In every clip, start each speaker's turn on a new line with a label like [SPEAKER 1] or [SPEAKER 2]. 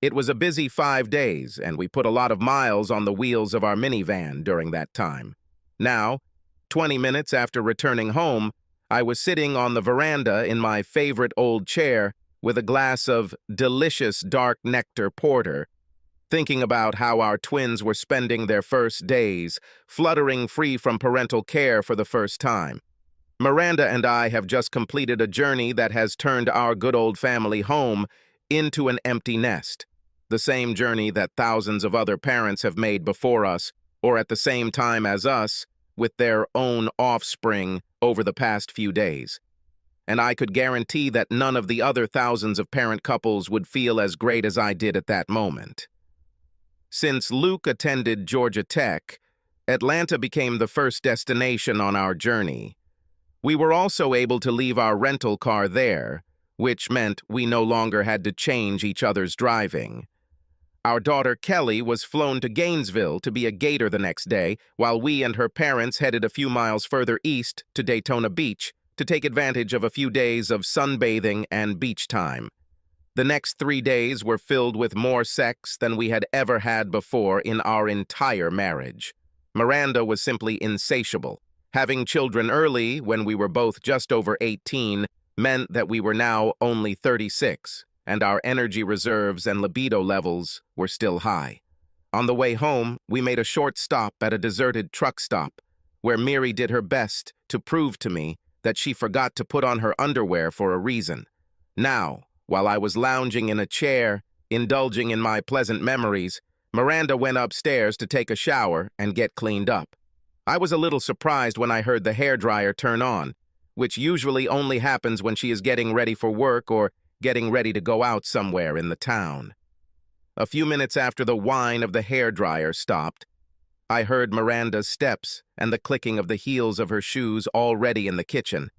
[SPEAKER 1] It was a busy 5 days, and we put a lot of miles on the wheels of our minivan during that time. Now, 20 minutes after returning home, I was sitting on the veranda in my favorite old chair with a glass of delicious dark nectar porter, thinking about how our twins were spending their first days, fluttering free from parental care for the first time. Miranda and I have just completed a journey that has turned our good old family home into an empty nest. The same journey that thousands of other parents have made before us, or at the same time as us, with their own offspring over the past few days. And I could guarantee that none of the other thousands of parent couples would feel as great as I did at that moment. Since Luke attended Georgia Tech, Atlanta became the first destination on our journey. We were also able to leave our rental car there, which meant we no longer had to change each other's driving. Our daughter Kelly was flown to Gainesville to be a Gator the next day, while we and her parents headed a few miles further east to Daytona Beach to take advantage of a few days of sunbathing and beach time. The next 3 days were filled with more sex than we had ever had before in our entire marriage. Miranda was simply insatiable. Having children early, when we were both just over 18, meant that we were now only 36, and our energy reserves and libido levels were still high. On the way home, we made a short stop at a deserted truck stop, where Miri did her best to prove to me that she forgot to put on her underwear for a reason. Now, while I was lounging in a chair, indulging in my pleasant memories, Miranda went upstairs to take a shower and get cleaned up. I was a little surprised when I heard the hairdryer turn on, which usually only happens when she is getting ready for work or getting ready to go out somewhere in the town. A few minutes after the whine of the hairdryer stopped, I heard Miranda's steps and the clicking of the heels of her shoes already in the kitchen,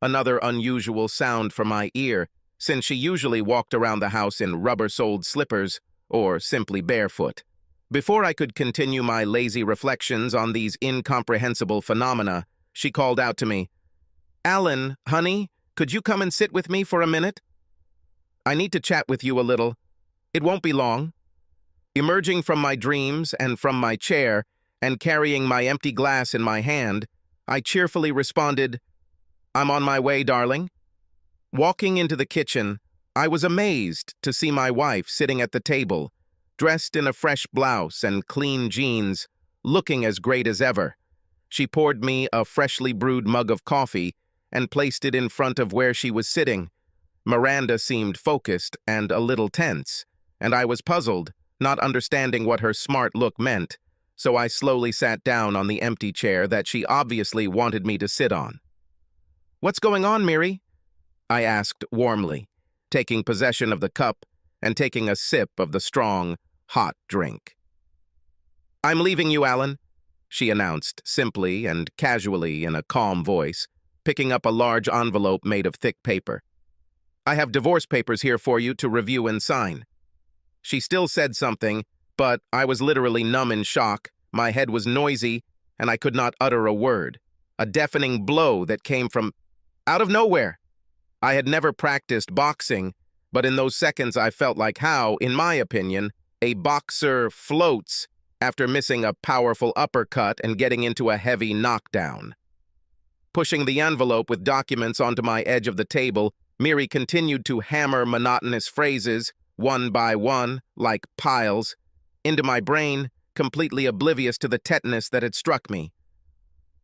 [SPEAKER 1] another unusual sound for my ear, since she usually walked around the house in rubber-soled slippers or simply barefoot. Before I could continue my lazy reflections on these incomprehensible phenomena, she called out to me, "Alan, honey, could you come and sit with me for a minute? I need to chat with you a little. It won't be long." Emerging from my dreams and from my chair, and carrying my empty glass in my hand, I cheerfully responded, "I'm on my way, darling." Walking into the kitchen, I was amazed to see my wife sitting at the table, dressed in a fresh blouse and clean jeans, looking as great as ever. She poured me a freshly brewed mug of coffee and placed it in front of where she was sitting. Miranda seemed focused and a little tense, and I was puzzled, not understanding what her smart look meant, so I slowly sat down on the empty chair that she obviously wanted me to sit on. "What's going on, Miri?" I asked warmly, taking possession of the cup and taking a sip of the strong, hot drink. "I'm leaving you, Alan," she announced simply and casually in a calm voice, picking up a large envelope made of thick paper. "I have divorce papers here for you to review and sign." She still said something, but I was literally numb in shock, my head was noisy, and I could not utter a word. A deafening blow that came from out of nowhere. I had never practiced boxing, but in those seconds I felt like how, in my opinion, a boxer floats after missing a powerful uppercut and getting into a heavy knockdown. Pushing the envelope with documents onto my edge of the table, Miri continued to hammer monotonous phrases, one by one, like piles, into my brain, completely oblivious to the tetanus that had struck me.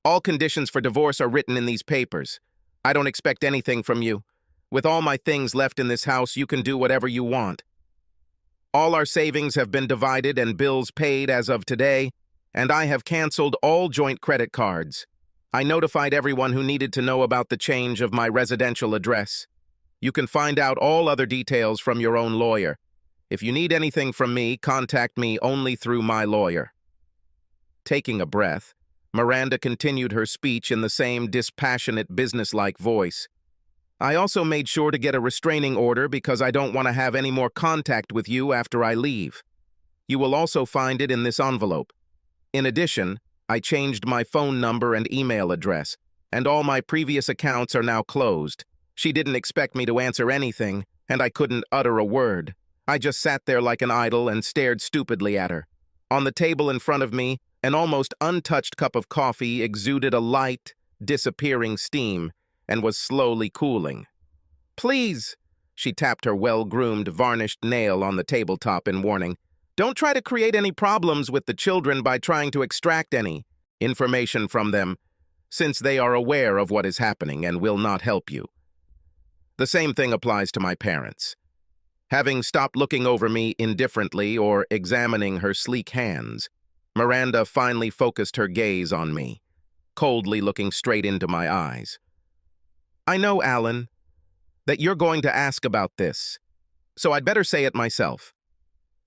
[SPEAKER 1] "All conditions for divorce are written in these papers. I don't expect anything from you. With all my things left in this house, you can do whatever you want. All our savings have been divided and bills paid as of today, and I have canceled all joint credit cards. I notified everyone who needed to know about the change of my residential address. You can find out all other details from your own lawyer. If you need anything from me, contact me only through my lawyer." Taking a breath, Miranda continued her speech in the same dispassionate, businesslike voice. "I also made sure to get a restraining order because I don't want to have any more contact with you after I leave. You will also find it in this envelope. In addition, I changed my phone number and email address, and all my previous accounts are now closed. She didn't expect me to answer anything, and I couldn't utter a word. I just sat there like an idol and stared stupidly at her. On the table in front of me, an almost untouched cup of coffee exuded a light, disappearing steam and was slowly cooling. "Please," she tapped her well-groomed, varnished nail on the tabletop in warning, "don't try to create any problems with the children by trying to extract any information from them, since they are aware of what is happening and will not help you." The same thing applies to my parents. Having stopped looking over me indifferently or examining her sleek hands, Miranda finally focused her gaze on me, coldly looking straight into my eyes. "I know, Alan, that you're going to ask about this, so I'd better say it myself.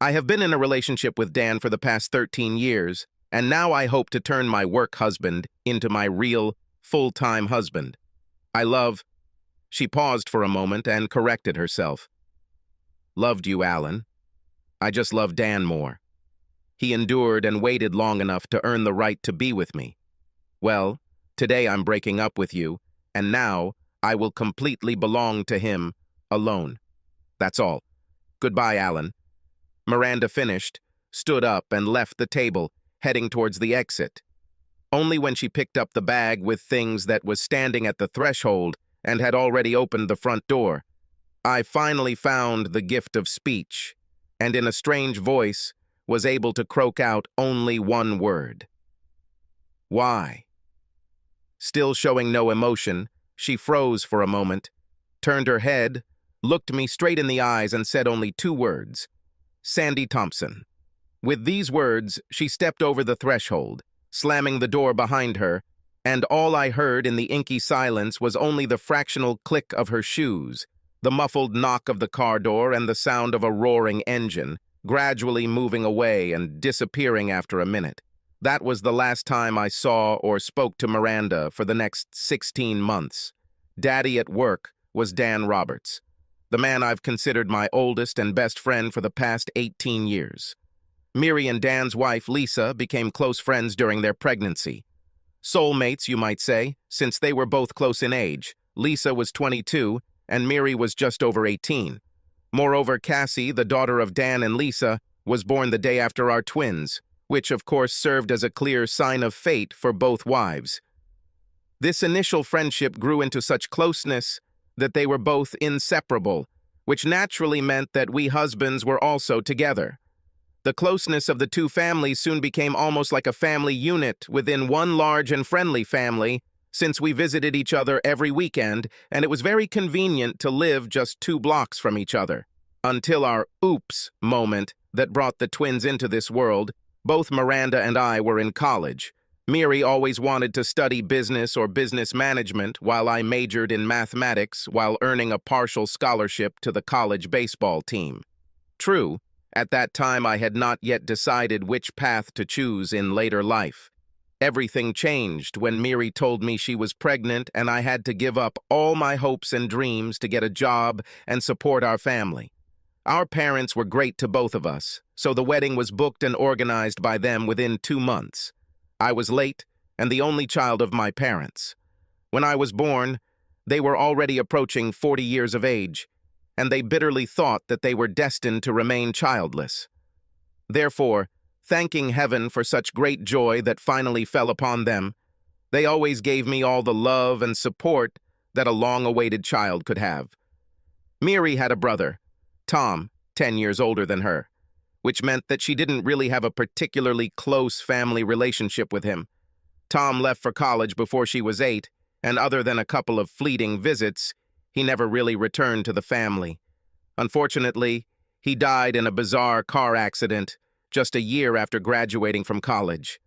[SPEAKER 1] I have been in a relationship with Dan for the past 13 years, and now I hope to turn my work husband into my real, full-time husband. I love—" She paused for a moment and corrected herself. "Loved you, Alan. I just love Dan more. He endured and waited long enough to earn the right to be with me. Well, today I'm breaking up with you, and now I will completely belong to him, alone. That's all. Goodbye, Alan." Miranda finished, stood up, and left the table, heading towards the exit. Only when she picked up the bag with things that was standing at the threshold and had already opened the front door, I finally found the gift of speech, and in a strange voice was able to croak out only one word. "Why?" Still showing no emotion, she froze for a moment, turned her head, looked me straight in the eyes, and said only two words: "Sandy Thompson." With these words, she stepped over the threshold, slamming the door behind her, and all I heard in the inky silence was only the fractional click of her shoes, the muffled knock of the car door, and the sound of a roaring engine, gradually moving away and disappearing after a minute. That was the last time I saw or spoke to Miranda for the next 16 months. Daddy at work was Dan Roberts, the man I've considered my oldest and best friend for the past 18 years. Miri and Dan's wife, Lisa, became close friends during their pregnancy. Soulmates, you might say, since they were both close in age. Lisa was 22, and Miri was just over 18. Moreover, Cassie, the daughter of Dan and Lisa, was born the day after our twins, which of course served as a clear sign of fate for both wives. This initial friendship grew into such closeness that they were both inseparable, which naturally meant that we husbands were also together. The closeness of the two families soon became almost like a family unit within one large and friendly family, since we visited each other every weekend, and it was very convenient to live just 2 blocks from each other. Until our oops moment that brought the twins into this world, both Miranda and I were in college. Miri always wanted to study business or business management, while I majored in mathematics while earning a partial scholarship to the college baseball team. True, at that time I had not yet decided which path to choose in later life. Everything changed when Miri told me she was pregnant and I had to give up all my hopes and dreams to get a job and support our family. Our parents were great to both of us, so the wedding was booked and organized by them within 2 months. I was late and the only child of my parents. When I was born, they were already approaching 40 years of age, and they bitterly thought that they were destined to remain childless. Therefore, thanking heaven for such great joy that finally fell upon them, they always gave me all the love and support that a long-awaited child could have. Miri had a brother, Tom, 10 years older than her, which meant that she didn't really have a particularly close family relationship with him. Tom left for college before she was 8, and other than a couple of fleeting visits, he never really returned to the family. Unfortunately, he died in a bizarre car accident just a year after graduating from college.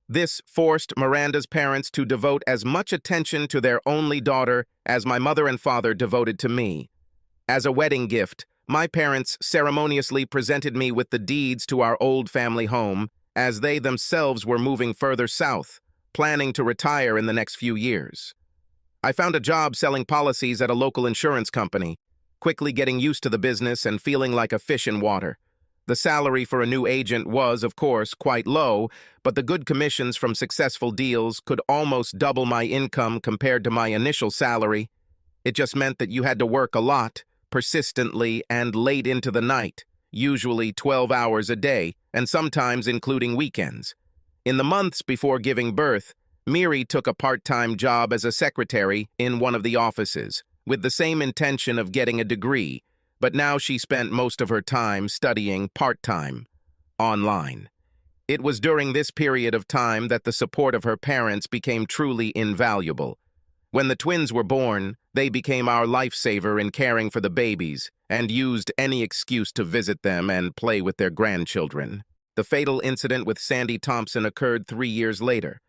[SPEAKER 1] This forced Miranda's parents to devote as much attention to their only daughter as my mother and father devoted to me. As a wedding gift, my parents ceremoniously presented me with the deeds to our old family home, as they themselves were moving further south, planning to retire in the next few years. I found a job selling policies at a local insurance company, quickly getting used to the business and feeling like a fish in water. The salary for a new agent was, of course, quite low, but the good commissions from successful deals could almost double my income compared to my initial salary. It just meant that you had to work a lot, persistently, and late into the night. usually 12 hours a day, and sometimes including weekends. In the months before giving birth, Miri took a part-time job as a secretary in one of the offices, with the same intention of getting a degree, but now she spent most of her time studying part-time, online. It was during this period of time that the support of her parents became truly invaluable. When the twins were born, they became our lifesaver in caring for the babies and used any excuse to visit them and play with their grandchildren. The fatal incident with Sandy Thompson occurred 3 years later.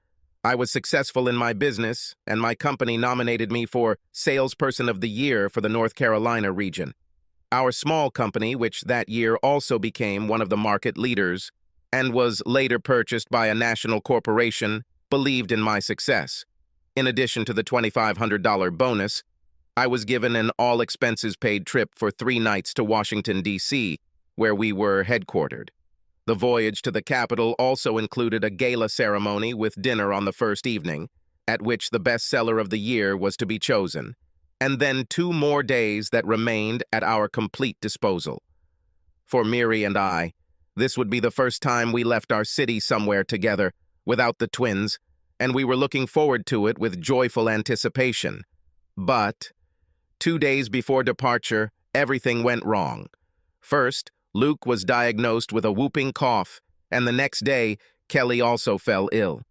[SPEAKER 1] I was successful in my business, and my company nominated me for Salesperson of the Year for the North Carolina region. Our small company, which that year also became one of the market leaders and was later purchased by a national corporation, believed in my success. In addition to the $2,500 bonus, I was given an all-expenses-paid trip for 3 nights to Washington, D.C., where we were headquartered. The voyage to the capital also included a gala ceremony with dinner on the first evening, at which the bestseller of the year was to be chosen, and then 2 more days that remained at our complete disposal. For Miri and I, this would be the first time we left our city somewhere together, without the twins, and we were looking forward to it with joyful anticipation. But 2 days before departure, everything went wrong. First, Luke was diagnosed with a whooping cough, and the next day, Kelly also fell ill.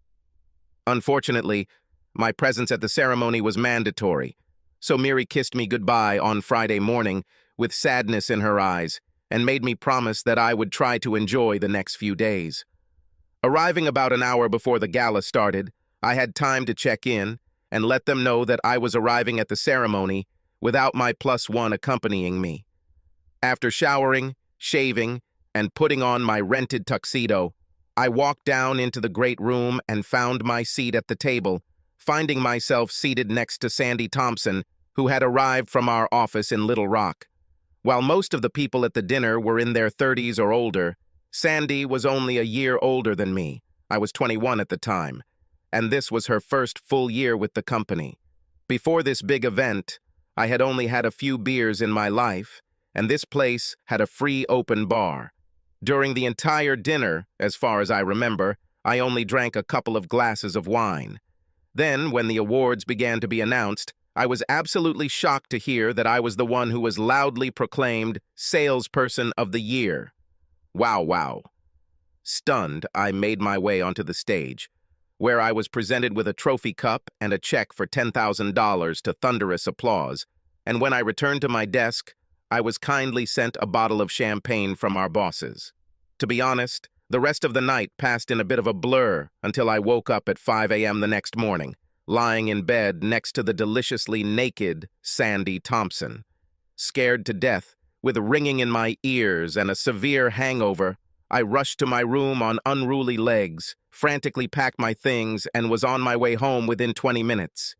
[SPEAKER 1] Unfortunately, my presence at the ceremony was mandatory, so Miri kissed me goodbye on Friday morning with sadness in her eyes and made me promise that I would try to enjoy the next few days. Arriving about an hour before the gala started, I had time to check in and let them know that I was arriving at the ceremony without my +1 accompanying me. After showering, shaving, and putting on my rented tuxedo, I walked down into the great room and found my seat at the table, finding myself seated next to Sandy Thompson, who had arrived from our office in Little Rock. While most of the people at the dinner were in their 30s or older, Sandy was only a year older than me. I was 21 at the time, and this was her first full year with the company. Before this big event, I had only had a few beers in my life, and this place had a free open bar. During the entire dinner, as far as I remember, I only drank a couple of glasses of wine. Then, when the awards began to be announced, I was absolutely shocked to hear that I was the one who was loudly proclaimed Salesperson of the Year. Wow. Stunned, I made my way onto the stage, where I was presented with a trophy cup and a check for $10,000 to thunderous applause, and when I returned to my desk, I was kindly sent a bottle of champagne from our bosses. To be honest, the rest of the night passed in a bit of a blur until I woke up at 5 a.m. the next morning, lying in bed next to the deliciously naked Sandy Thompson. Scared to death, with ringing in my ears and a severe hangover, I rushed to my room on unruly legs, frantically packed my things, and was on my way home within 20 minutes.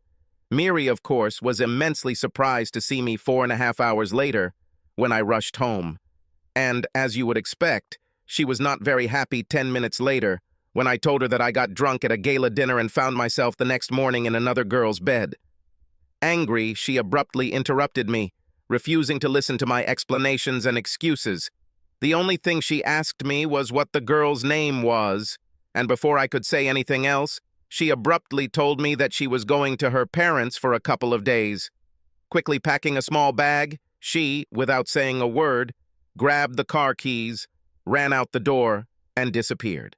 [SPEAKER 1] Miri, of course, was immensely surprised to see me 4.5 hours later when I rushed home. And, as you would expect, she was not very happy 10 minutes later when I told her that I got drunk at a gala dinner and found myself the next morning in another girl's bed. Angry, she abruptly interrupted me, refusing to listen to my explanations and excuses. The only thing she asked me was what the girl's name was, and before I could say anything else, she abruptly told me that she was going to her parents for a couple of days. Quickly packing a small bag, she, without saying a word, grabbed the car keys, ran out the door, and disappeared,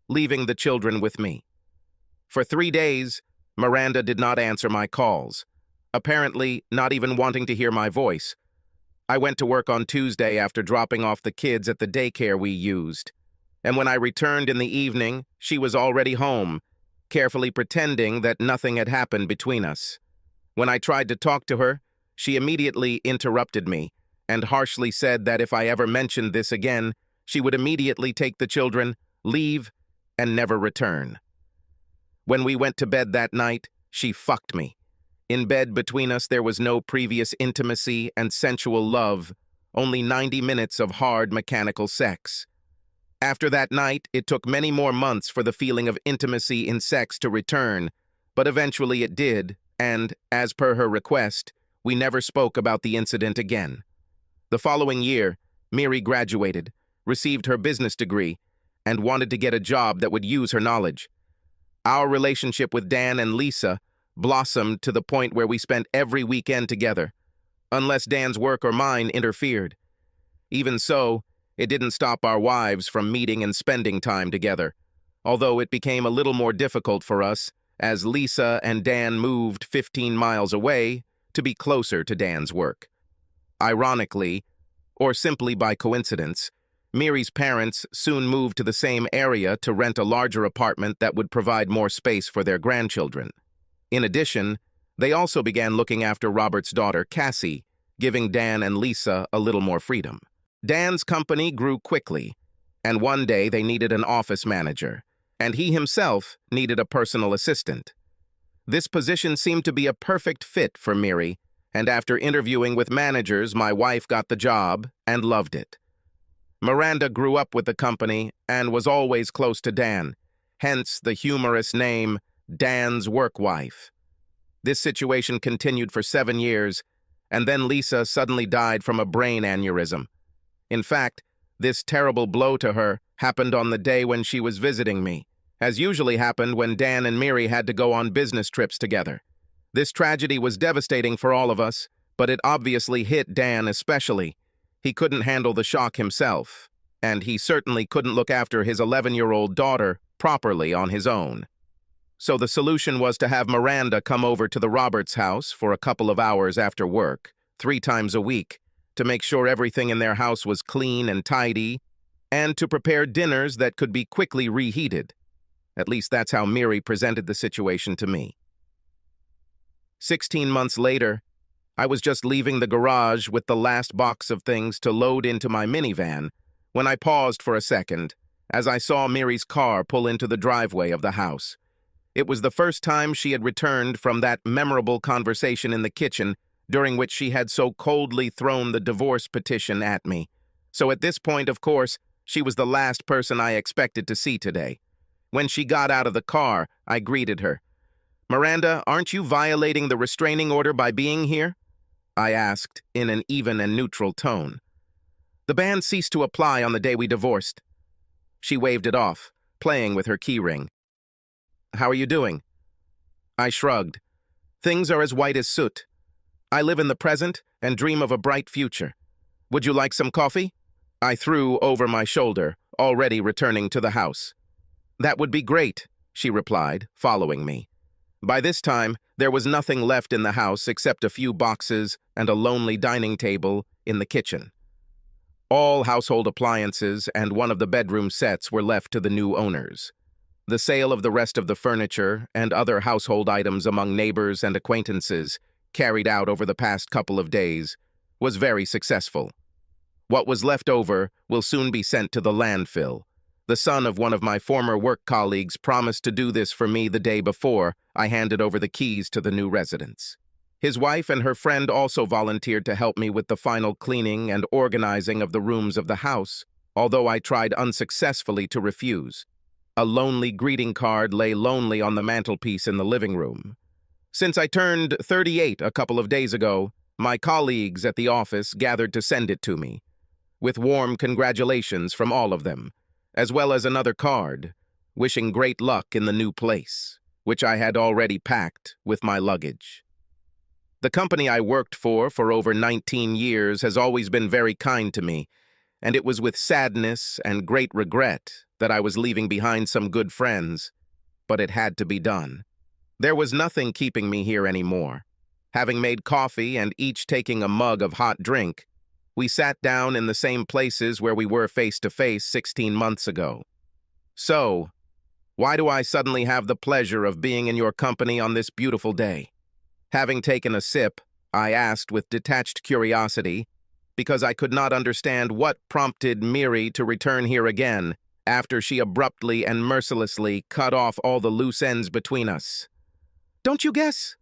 [SPEAKER 1] leaving the children with me. For 3 days, Miranda did not answer my calls, apparently not even wanting to hear my voice. I went to work on Tuesday after dropping off the kids at the daycare we used, and when I returned in the evening, she was already home, carefully pretending that nothing had happened between us. When I tried to talk to her, she immediately interrupted me and harshly said that if I ever mentioned this again, she would immediately take the children, leave, and never return. When we went to bed that night, she fucked me. In bed between us, there was no previous intimacy and sensual love, only 90 minutes of hard mechanical sex. After that night, it took many more months for the feeling of intimacy in sex to return, but eventually it did, and, as per her request, we never spoke about the incident again. The following year, Miri graduated, received her business degree, and wanted to get a job that would use her knowledge. Our relationship with Dan and Lisa blossomed to the point where we spent every weekend together, unless Dan's work or mine interfered. Even so, it didn't stop our wives from meeting and spending time together, although it became a little more difficult for us as Lisa and Dan moved 15 miles away to be closer to Dan's work. Ironically, or simply by coincidence, Miri's parents soon moved to the same area to rent a larger apartment that would provide more space for their grandchildren. In addition, they also began looking after Robert's daughter, Cassie, giving Dan and Lisa a little more freedom. Dan's company grew quickly, and one day they needed an office manager, and he himself needed a personal assistant. This position seemed to be a perfect fit for Miri, and after interviewing with managers, my wife got the job and loved it. Miranda grew up with the company and was always close to Dan, hence the humorous name Dan's work wife. This situation continued for 7 years, and then Lisa suddenly died from a brain aneurysm. In fact, this terrible blow to her happened on the day when she was visiting me, as usually happened when Dan and Miri had to go on business trips together. This tragedy was devastating for all of us, but it obviously hit Dan especially. He couldn't handle the shock himself, and he certainly couldn't look after his 11-year-old daughter properly on his own. So the solution was to have Miranda come over to the Roberts' house for a couple of hours after work, 3 times a week, to make sure everything in their house was clean and tidy, and to prepare dinners that could be quickly reheated. At least that's how Miri presented the situation to me. 16 months later, I was just leaving the garage with the last box of things to load into my minivan when I paused for a second as I saw Miri's car pull into the driveway of the house. It was the first time she had returned from that memorable conversation in the kitchen during which she had so coldly thrown the divorce petition at me. So at this point, of course, she was the last person I expected to see today. When she got out of the car, I greeted her. "Miranda, aren't you violating the restraining order by being here?" I asked in an even and neutral tone. "The ban ceased to apply on the day we divorced." She waved it off, playing with her keyring. "How are you doing?" I shrugged. "Things are as white as soot. I live in the present and dream of a bright future. Would you like some coffee?" I threw over my shoulder, already returning to the house. "That would be great," she replied, following me. By this time, there was nothing left in the house except a few boxes and a lonely dining table in the kitchen. All household appliances and one of the bedroom sets were left to the new owners. The sale of the rest of the furniture and other household items among neighbors and acquaintances, carried out over the past couple of days, was very successful. What was left over will soon be sent to the landfill. The son of one of my former work colleagues promised to do this for me the day before I handed over the keys to the new residence. His wife and her friend also volunteered to help me with the final cleaning and organizing of the rooms of the house, although I tried unsuccessfully to refuse. A lonely greeting card lay lonely on the mantelpiece in the living room. Since I turned 38 a couple of days ago, my colleagues at the office gathered to send it to me, with warm congratulations from all of them, as well as another card, wishing great luck in the new place, which I had already packed with my luggage. The company I worked for over 19 years has always been very kind to me, and it was with sadness and great regret that I was leaving behind some good friends, but it had to be done. There was nothing keeping me here anymore. Having made coffee and each taking a mug of hot drink, we sat down in the same places where we were face-to-face 16 months ago. "So, why do I suddenly have the pleasure of being in your company on this beautiful day?" Having taken a sip, I asked with detached curiosity, because I could not understand what prompted Miri to return here again after she abruptly and mercilessly cut off all the loose ends between us. "Don't you guess?"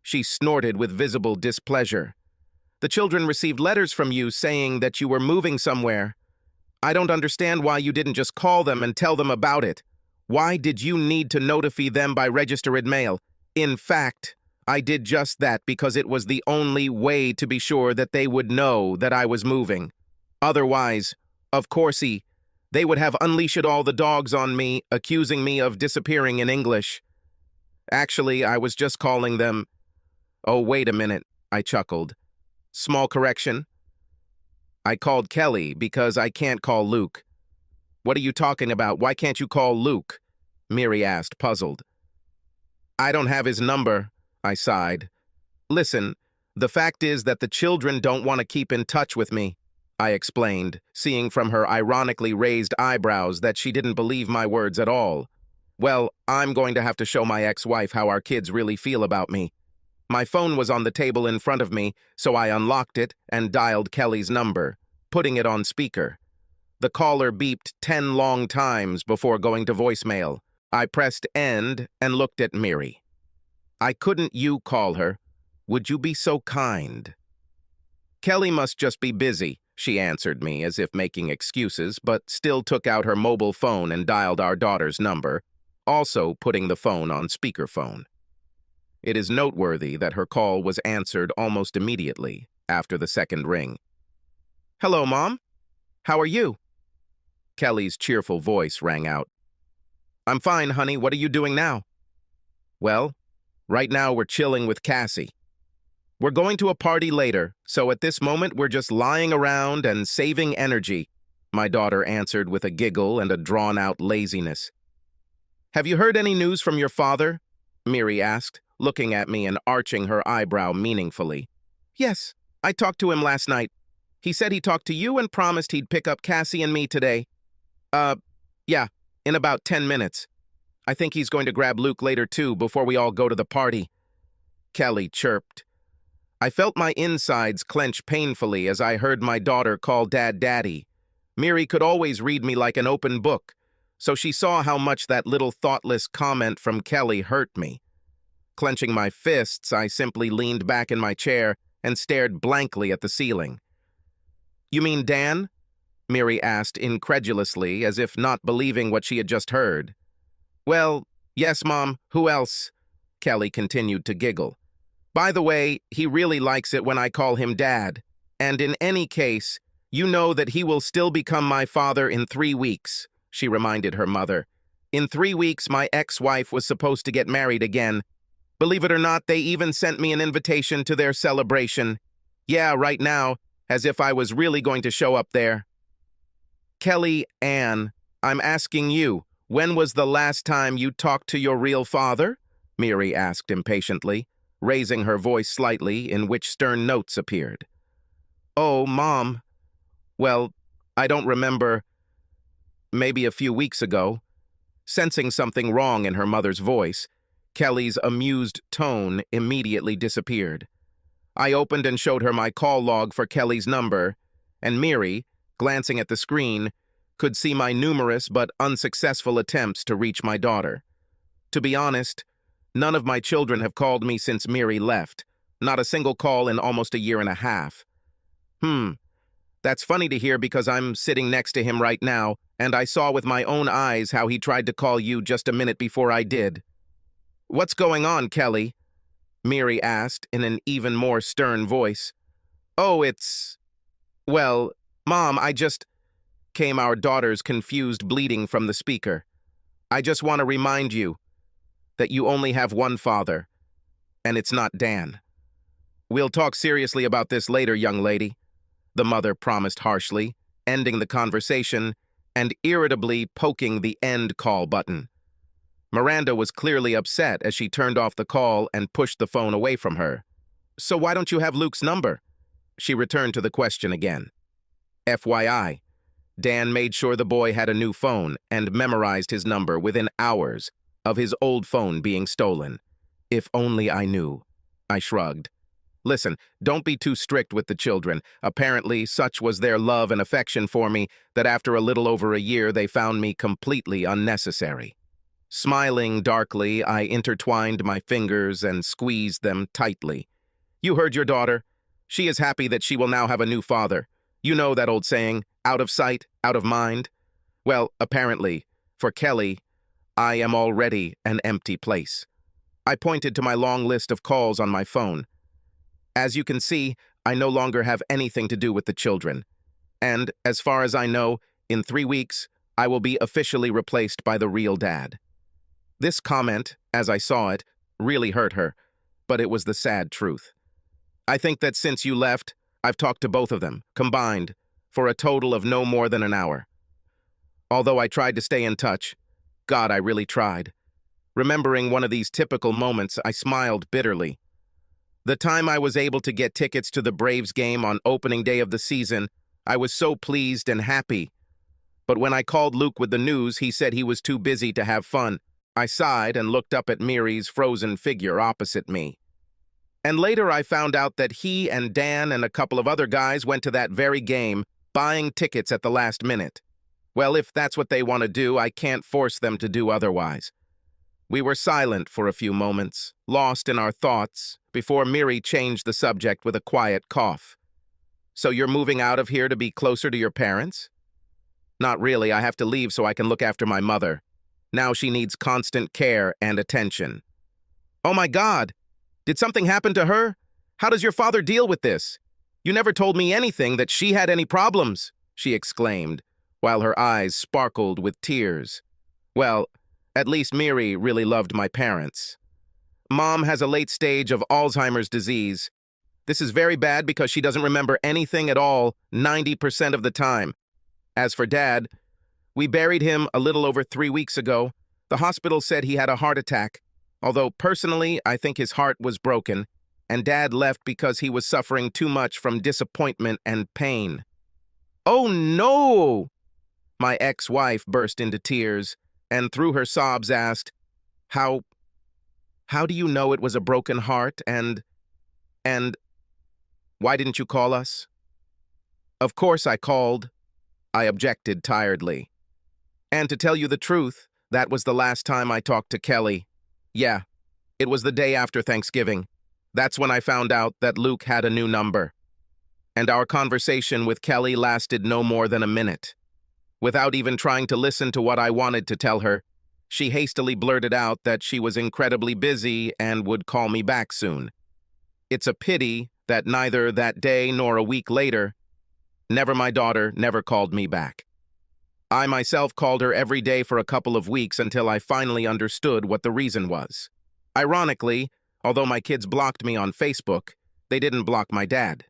[SPEAKER 1] She snorted with visible displeasure. "The children received letters from you saying that you were moving somewhere. I don't understand why you didn't just call them and tell them about it. Why did you need to notify them by registered mail? In fact, I did just that because it was the only way to be sure that they would know that I was moving." Otherwise, of course they would have unleashed all the dogs on me, accusing me of disappearing in English. Actually, I was just calling them... Oh, wait a minute, I chuckled. Small correction. I called Kelly because I can't call Luke. What are you talking about? Why can't you call Luke? Miri asked, puzzled. I don't have his number, I sighed. Listen, the fact is that the children don't want to keep in touch with me, I explained, seeing from her ironically raised eyebrows that she didn't believe my words at all. Well, I'm going to have to show my ex-wife how our kids really feel about me. My phone was on the table in front of me, so I unlocked it and dialed Kelly's number, putting it on speaker. The caller beeped 10 long times before going to voicemail. I pressed end and looked at Miri. I couldn't you call her? Would you be so kind? Kelly must just be busy, she answered me as if making excuses, but still took out her mobile phone and dialed our daughter's number, also putting the phone on speakerphone. It is noteworthy that her call was answered almost immediately after the second ring. Hello, Mom. How are you? Kelly's cheerful voice rang out. I'm fine, honey. What are you doing now? Well, right now we're chilling with Cassie. We're going to a party later, so at this moment we're just lying around and saving energy, my daughter answered with a giggle and a drawn-out laziness. Have you heard any news from your father? Miri asked, looking at me and arching her eyebrow meaningfully. Yes, I talked to him last night. He said he talked to you and promised he'd pick up Cassie and me today. Yeah, in about 10 minutes. I think he's going to grab Luke later too, before we all go to the party. Kelly chirped. I felt my insides clench painfully as I heard my daughter call Dad Daddy. Miri could always read me like an open book, so she saw how much that little thoughtless comment from Kelly hurt me. Clenching my fists, I simply leaned back in my chair and stared blankly at the ceiling. You mean Dan? Miri asked incredulously, as if not believing what she had just heard. Well, yes, Mom, who else? Kelly continued to giggle. By the way, he really likes it when I call him Dad, and in any case, you know that he will still become my father in 3 weeks, she reminded her mother. In 3 weeks, my ex-wife was supposed to get married again. Believe it or not, they even sent me an invitation to their celebration. Yeah, right now, as if I was really going to show up there. Kelly Ann, I'm asking you, when was the last time you talked to your real father? Miri asked impatiently, raising her voice slightly, in which stern notes appeared. Oh, Mom. Well, I don't remember. Maybe a few weeks ago. Sensing something wrong in her mother's voice, Kelly's amused tone immediately disappeared. I opened and showed her my call log for Kelly's number, and Miri, glancing at the screen, could see my numerous but unsuccessful attempts to reach my daughter. To be honest, none of my children have called me since Miri left, not a single call in almost a year and a half. That's funny to hear because I'm sitting next to him right now, and I saw with my own eyes how he tried to call you just a minute before I did. What's going on, Kelly? Miri asked in an even more stern voice. Oh, well, Mom, came our daughter's confused bleating from the speaker. I just want to remind you that you only have one father, and it's not Dan. We'll talk seriously about this later, young lady, the mother promised harshly, ending the conversation and irritably poking the end call button. Miranda was clearly upset as she turned off the call and pushed the phone away from her. So why don't you have Luke's number? She returned to the question again. FYI, Dan made sure the boy had a new phone and memorized his number within hours of his old phone being stolen. If only I knew. I shrugged. Listen, don't be too strict with the children. Apparently, such was their love and affection for me that after a little over a year they found me completely unnecessary. Smiling darkly, I intertwined my fingers and squeezed them tightly. You heard your daughter. She is happy that she will now have a new father. You know that old saying, out of sight, out of mind? Well, apparently, for Kelly, I am already an empty place. I pointed to my long list of calls on my phone. As you can see, I no longer have anything to do with the children. And, as far as I know, in 3 weeks, I will be officially replaced by the real dad. This comment, as I saw it, really hurt her, but it was the sad truth. I think that since you left, I've talked to both of them, combined, for a total of no more than an hour. Although I tried to stay in touch, God, I really tried. Remembering one of these typical moments, I smiled bitterly. The time I was able to get tickets to the Braves game on opening day of the season, I was so pleased and happy. But when I called Luke with the news, he said he was too busy to have fun. I sighed and looked up at Miri's frozen figure opposite me. And later I found out that he and Dan and a couple of other guys went to that very game, buying tickets at the last minute. Well, if that's what they want to do, I can't force them to do otherwise. We were silent for a few moments, lost in our thoughts, before Miri changed the subject with a quiet cough. So you're moving out of here to be closer to your parents? Not really. I have to leave so I can look after my mother. Now she needs constant care and attention. Oh my God! Did something happen to her? How does your father deal with this? You never told me anything that she had any problems, she exclaimed, while her eyes sparkled with tears. Well, at least Miri really loved my parents. Mom has a late stage of Alzheimer's disease. This is very bad because she doesn't remember anything at all 90% of the time. As for Dad, we buried him a little over 3 weeks ago. The hospital said he had a heart attack, although personally I think his heart was broken, and Dad left because he was suffering too much from disappointment and pain. Oh no! My ex-wife burst into tears, and through her sobs asked, How do you know it was a broken heart, and why didn't you call us? Of course I called, I objected tiredly. And to tell you the truth, that was the last time I talked to Kelly. Yeah, it was the day after Thanksgiving. That's when I found out that Luke had a new number. And our conversation with Kelly lasted no more than a minute. Without even trying to listen to what I wanted to tell her, she hastily blurted out that she was incredibly busy and would call me back soon. It's a pity that neither that day nor a week later, my daughter never called me back. I myself called her every day for a couple of weeks until I finally understood what the reason was. Ironically, although my kids blocked me on Facebook, they didn't block my dad.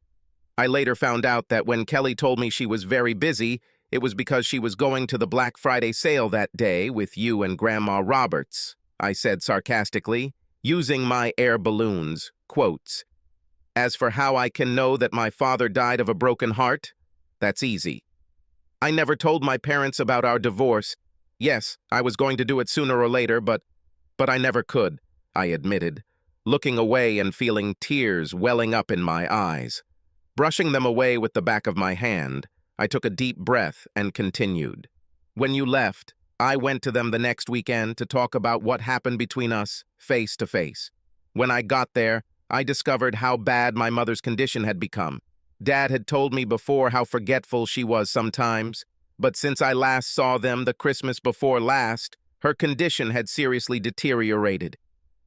[SPEAKER 1] I later found out that when Kelly told me she was very busy, it was because she was going to the Black Friday sale that day with you and Grandma Roberts, I said sarcastically, using my air balloons, quotes. As for how I can know that my father died of a broken heart, that's easy. I never told my parents about our divorce. Yes, I was going to do it sooner or later, but I never could, I admitted, looking away and feeling tears welling up in my eyes. Brushing them away with the back of my hand, I took a deep breath and continued. When you left, I went to them the next weekend to talk about what happened between us, face to face. When I got there, I discovered how bad my mother's condition had become. Dad had told me before how forgetful she was sometimes, but since I last saw them the Christmas before last, her condition had seriously deteriorated.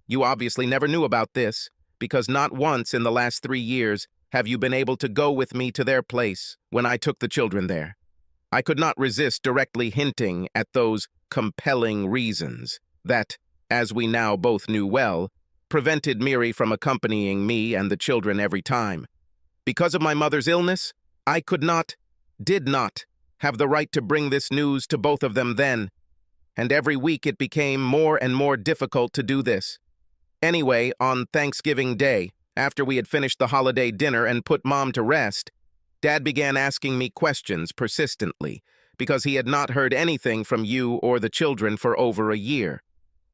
[SPEAKER 1] You obviously never knew about this, because not once in the last 3 years have you been able to go with me to their place when I took the children there. I could not resist directly hinting at those compelling reasons that, as we now both knew well, prevented Miri from accompanying me and the children every time. Because of my mother's illness, I did not, have the right to bring this news to both of them then, and every week it became more and more difficult to do this. Anyway, on Thanksgiving Day, after we had finished the holiday dinner and put Mom to rest, Dad began asking me questions persistently, because he had not heard anything from you or the children for over a year.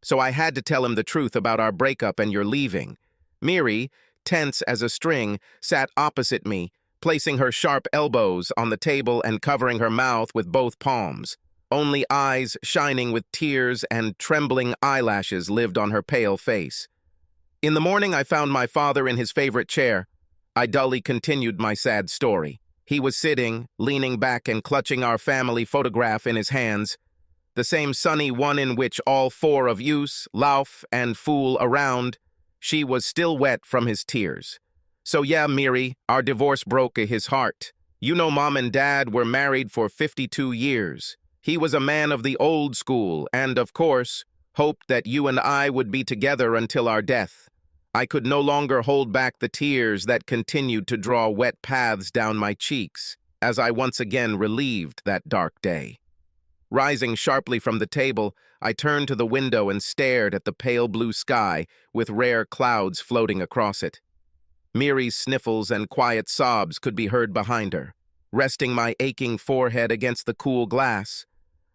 [SPEAKER 1] So I had to tell him the truth about our breakup and your leaving. Miri, tense as a string, sat opposite me, placing her sharp elbows on the table and covering her mouth with both palms. Only eyes shining with tears and trembling eyelashes lived on her pale face. In the morning, I found my father in his favorite chair. I dully continued my sad story. He was sitting, leaning back and clutching our family photograph in his hands, the same sunny one in which all 4 of us laugh and fool around. She was still wet from his tears. So yeah, Miri, our divorce broke his heart. You know, Mom and Dad were married for 52 years. He was a man of the old school and, of course, hoped that you and I would be together until our death. I could no longer hold back the tears that continued to draw wet paths down my cheeks as I once again relived that dark day. Rising sharply from the table, I turned to the window and stared at the pale blue sky with rare clouds floating across it. Miri's sniffles and quiet sobs could be heard behind her, resting my aching forehead against the cool glass.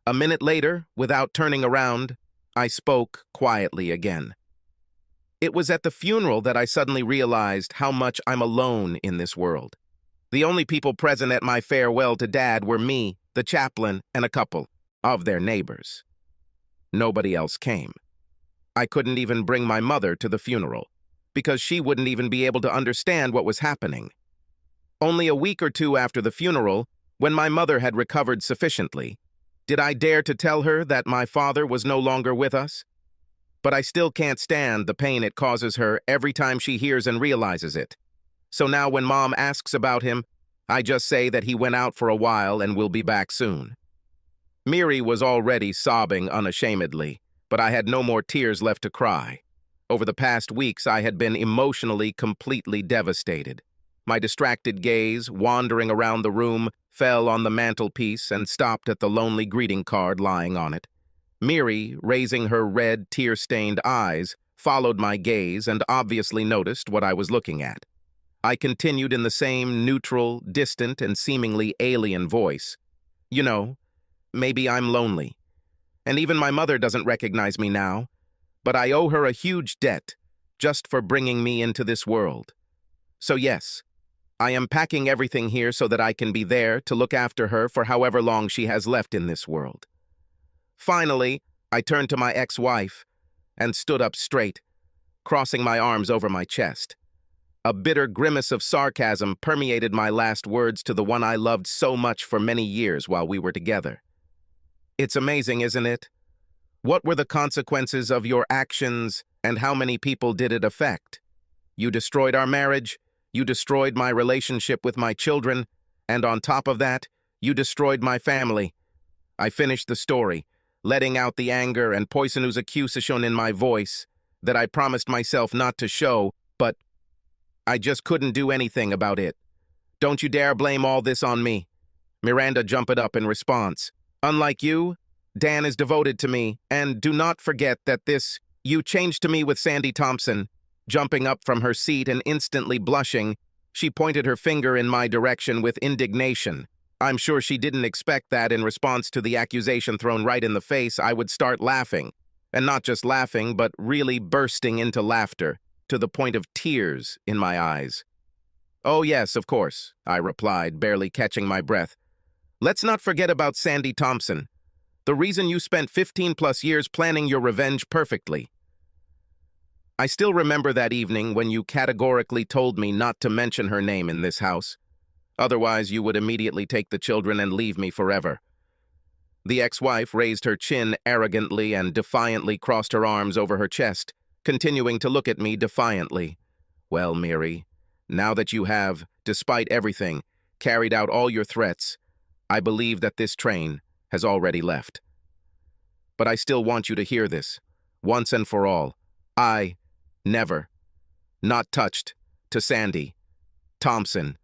[SPEAKER 1] A minute later, without turning around, I spoke quietly again. It was at the funeral that I suddenly realized how much I'm alone in this world. The only people present at my farewell to Dad were me, the chaplain, and a couple of their neighbors. Nobody else came. I couldn't even bring my mother to the funeral, because she wouldn't even be able to understand what was happening. Only a week or two after the funeral, when my mother had recovered sufficiently, did I dare to tell her that my father was no longer with us? But I still can't stand the pain it causes her every time she hears and realizes it. So now when Mom asks about him, I just say that he went out for a while and will be back soon. Miri was already sobbing unashamedly, but I had no more tears left to cry. Over the past weeks, I had been emotionally completely devastated. My distracted gaze, wandering around the room, fell on the mantelpiece and stopped at the lonely greeting card lying on it. Miri, raising her red, tear-stained eyes, followed my gaze and obviously noticed what I was looking at. I continued in the same neutral, distant, and seemingly alien voice. You know, maybe I'm lonely. And even my mother doesn't recognize me now. But I owe her a huge debt just for bringing me into this world. So yes, I am packing everything here so that I can be there to look after her for however long she has left in this world. Finally, I turned to my ex-wife and stood up straight, crossing my arms over my chest. A bitter grimace of sarcasm permeated my last words to the one I loved so much for many years while we were together. It's amazing, isn't it? What were the consequences of your actions, and how many people did it affect? You destroyed our marriage, you destroyed my relationship with my children, and on top of that, you destroyed my family. I finished the story, letting out the anger and poisonous accusation in my voice that I promised myself not to show, but I just couldn't do anything about it. Don't you dare blame all this on me. Miranda jumped up in response. Unlike you, Dan is devoted to me, and do not forget that you changed to me with Sandy Thompson. Jumping up from her seat and instantly blushing, she pointed her finger in my direction with indignation. I'm sure she didn't expect that in response to the accusation thrown right in the face, I would start laughing. And not just laughing, but really bursting into laughter, to the point of tears in my eyes. Oh yes, of course, I replied, barely catching my breath. Let's not forget about Sandy Thompson. The reason you spent 15+ years planning your revenge perfectly. I still remember that evening when you categorically told me not to mention her name in this house. Otherwise, you would immediately take the children and leave me forever. The ex-wife raised her chin arrogantly and defiantly crossed her arms over her chest, continuing to look at me defiantly. Well, Miri, now that you have, despite everything, carried out all your threats, I believe that this train has already left. But I still want you to hear this, once and for all. I never, not touched, to Sandy Thompson.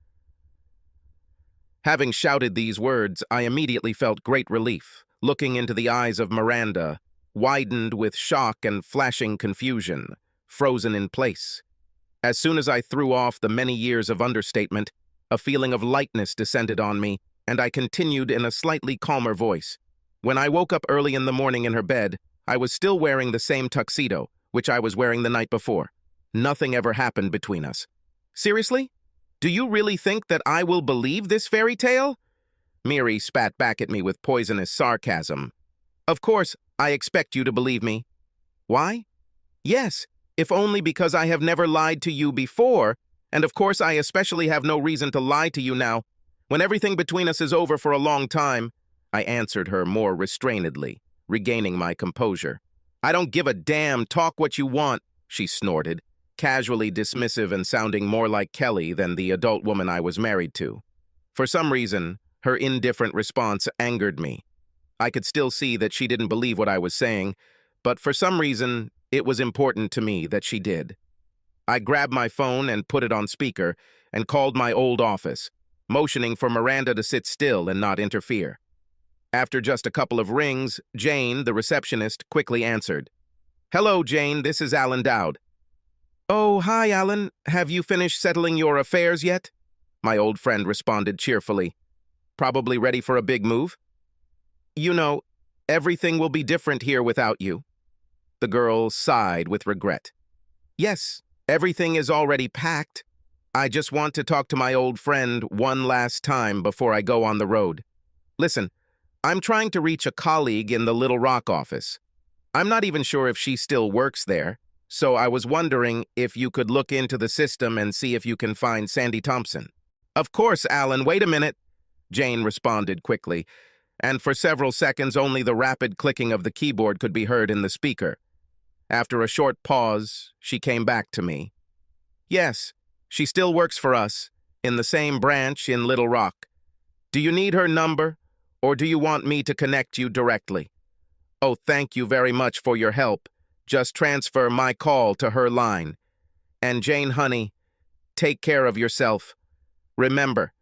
[SPEAKER 1] Having shouted these words, I immediately felt great relief, looking into the eyes of Miranda, widened with shock and flashing confusion, frozen in place. As soon as I threw off the many years of understatement, a feeling of lightness descended on me, and I continued in a slightly calmer voice. When I woke up early in the morning in her bed, I was still wearing the same tuxedo, which I was wearing the night before. Nothing ever happened between us. Seriously? Do you really think that I will believe this fairy tale? Miri spat back at me with poisonous sarcasm. Of course, I expect you to believe me. Why? Yes, if only because I have never lied to you before, and of course I especially have no reason to lie to you now. When everything between us is over for a long time, I answered her more restrainedly, regaining my composure. I don't give a damn, talk what you want, she snorted, casually dismissive and sounding more like Kelly than the adult woman I was married to. For some reason, her indifferent response angered me. I could still see that she didn't believe what I was saying, but for some reason, it was important to me that she did. I grabbed my phone and put it on speaker and called my old office, motioning for Miranda to sit still and not interfere. After just a couple of rings, Jane, the receptionist, quickly answered. "Hello, Jane, this is Alan Dowd." "Oh, hi, Alan. Have you finished settling your affairs yet?" My old friend responded cheerfully. "Probably ready for a big move?" "You know, everything will be different here without you." The girl sighed with regret. "Yes, everything is already packed. I just want to talk to my old friend one last time before I go on the road. Listen, I'm trying to reach a colleague in the Little Rock office. I'm not even sure if she still works there, so I was wondering if you could look into the system and see if you can find Sandy Thompson." "Of course, Alan, wait a minute," Jane responded quickly, and for several seconds only the rapid clicking of the keyboard could be heard in the speaker. After a short pause, she came back to me. "Yes, she still works for us, in the same branch in Little Rock. Do you need her number, or do you want me to connect you directly?" "Oh, thank you very much for your help. Just transfer my call to her line. And Jane, honey, take care of yourself. Remember,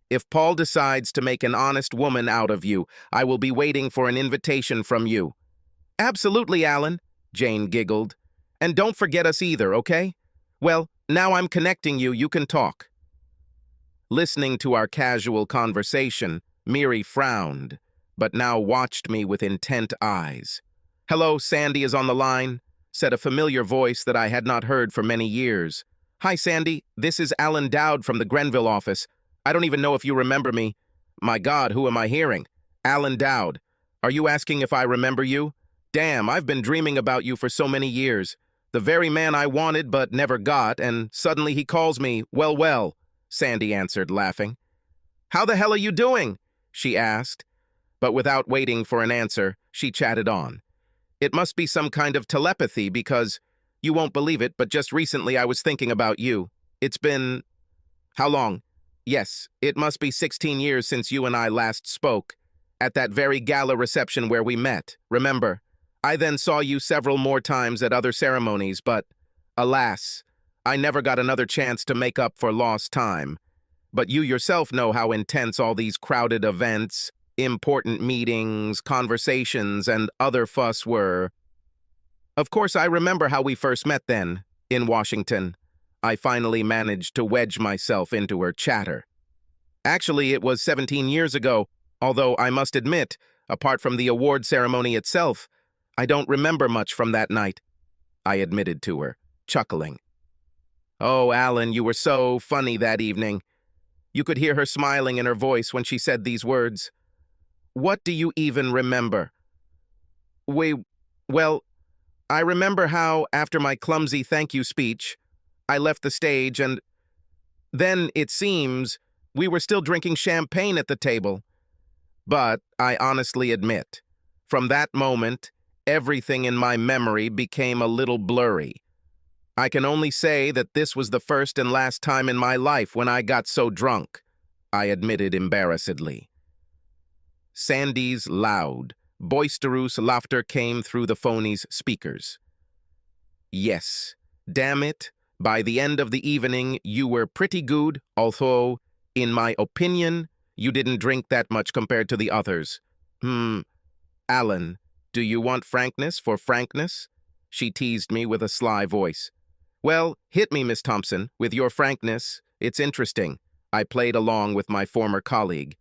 [SPEAKER 1] if Paul decides to make an honest woman out of you, I will be waiting for an invitation from you." "Absolutely, Alan," Jane giggled. "And don't forget us either, okay? Well, now I'm connecting you, you can talk." Listening to our casual conversation, Miri frowned, but now watched me with intent eyes. "Hello, Sandy is on the line," said a familiar voice that I had not heard for many years. "Hi, Sandy. This is Alan Dowd from the Grenville office. I don't even know if you remember me." "My God, who am I hearing?" "Alan Dowd. Are you asking if I remember you? Damn, I've been dreaming about you for so many years. The very man I wanted but never got, and suddenly he calls me, well, Sandy answered, laughing. "How the hell are you doing?" she asked. But without waiting for an answer, she chatted on. "It must be some kind of telepathy because, you won't believe it, but just recently I was thinking about you. It's been... How long? Yes, it must be 16 years since you and I last spoke. At that very gala reception where we met, remember? I then saw you several more times at other ceremonies, but, alas, I never got another chance to make up for lost time. But you yourself know how intense all these crowded events, important meetings, conversations, and other fuss were. Of course, I remember how we first met then, in Washington. I finally managed to wedge myself into her chatter. Actually, it was 17 years ago, although I must admit, apart from the award ceremony itself, I don't remember much from that night, I admitted to her, chuckling. Oh, Alan, you were so funny that evening. You could hear her smiling in her voice when she said these words. What do you even remember? Well, I remember how, after my clumsy thank you speech, I left the stage and then, it seems, we were still drinking champagne at the table. But I honestly admit, from that moment, everything in my memory became a little blurry. I can only say that this was the first and last time in my life when I got so drunk, I admitted embarrassedly. Sandy's loud, boisterous laughter came through the phony's speakers. Yes, damn it, by the end of the evening you were pretty good, although, in my opinion, you didn't drink that much compared to the others. Alan, do you want frankness for frankness? She teased me with a sly voice. Well, hit me, Miss Thompson, with your frankness. It's interesting. I played along with my former colleague.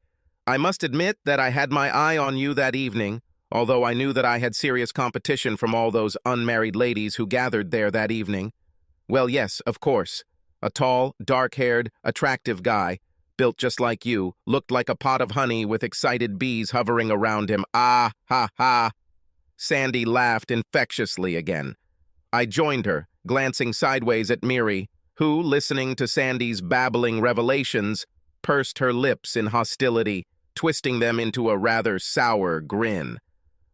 [SPEAKER 1] I must admit that I had my eye on you that evening, although I knew that I had serious competition from all those unmarried ladies who gathered there that evening. Well, yes, of course. A tall, dark-haired, attractive guy, built just like you, looked like a pot of honey with excited bees hovering around him. Ah, ha, ha. Sandy laughed infectiously again. I joined her, glancing sideways at Miri, who, listening to Sandy's babbling revelations, pursed her lips in hostility, twisting them into a rather sour grin.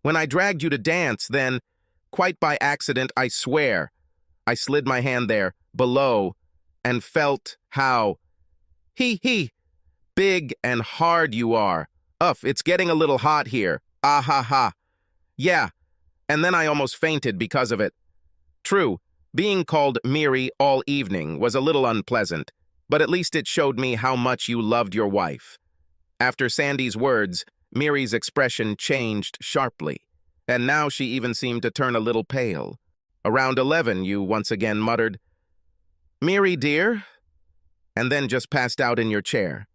[SPEAKER 1] When I dragged you to dance, then, quite by accident, I swear, I slid my hand there, below, and felt how, he, big and hard you are. It's getting a little hot here. Ah ha ha. Yeah, and then I almost fainted because of it. True, being called Miri all evening was a little unpleasant, but at least it showed me how much you loved your wife. After Sandy's words, Miri's expression changed sharply, and now she even seemed to turn a little pale. Around 11, you once again muttered, "Miri, dear," and then just passed out in your chair.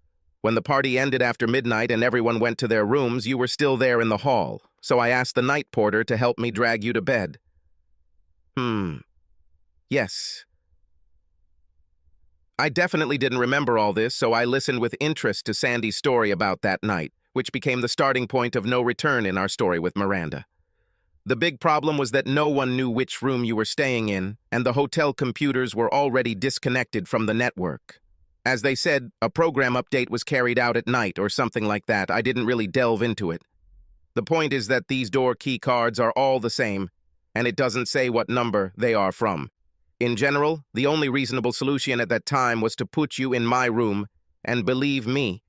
[SPEAKER 1] When the party ended after midnight and everyone went to their rooms, you were still there in the hall, so I asked the night porter to help me drag you to bed. Yes. I definitely didn't remember all this, so I listened with interest to Sandy's story about that night, which became the starting point of no return in our story with Miranda. The big problem was that no one knew which room you were staying in, and the hotel computers were already disconnected from the network. As they said, a program update was carried out at night or something like that. I didn't really delve into it. The point is that these door key cards are all the same, and it doesn't say what number they are from. In general, the only reasonable solution at that time was to put you in my room, and believe me,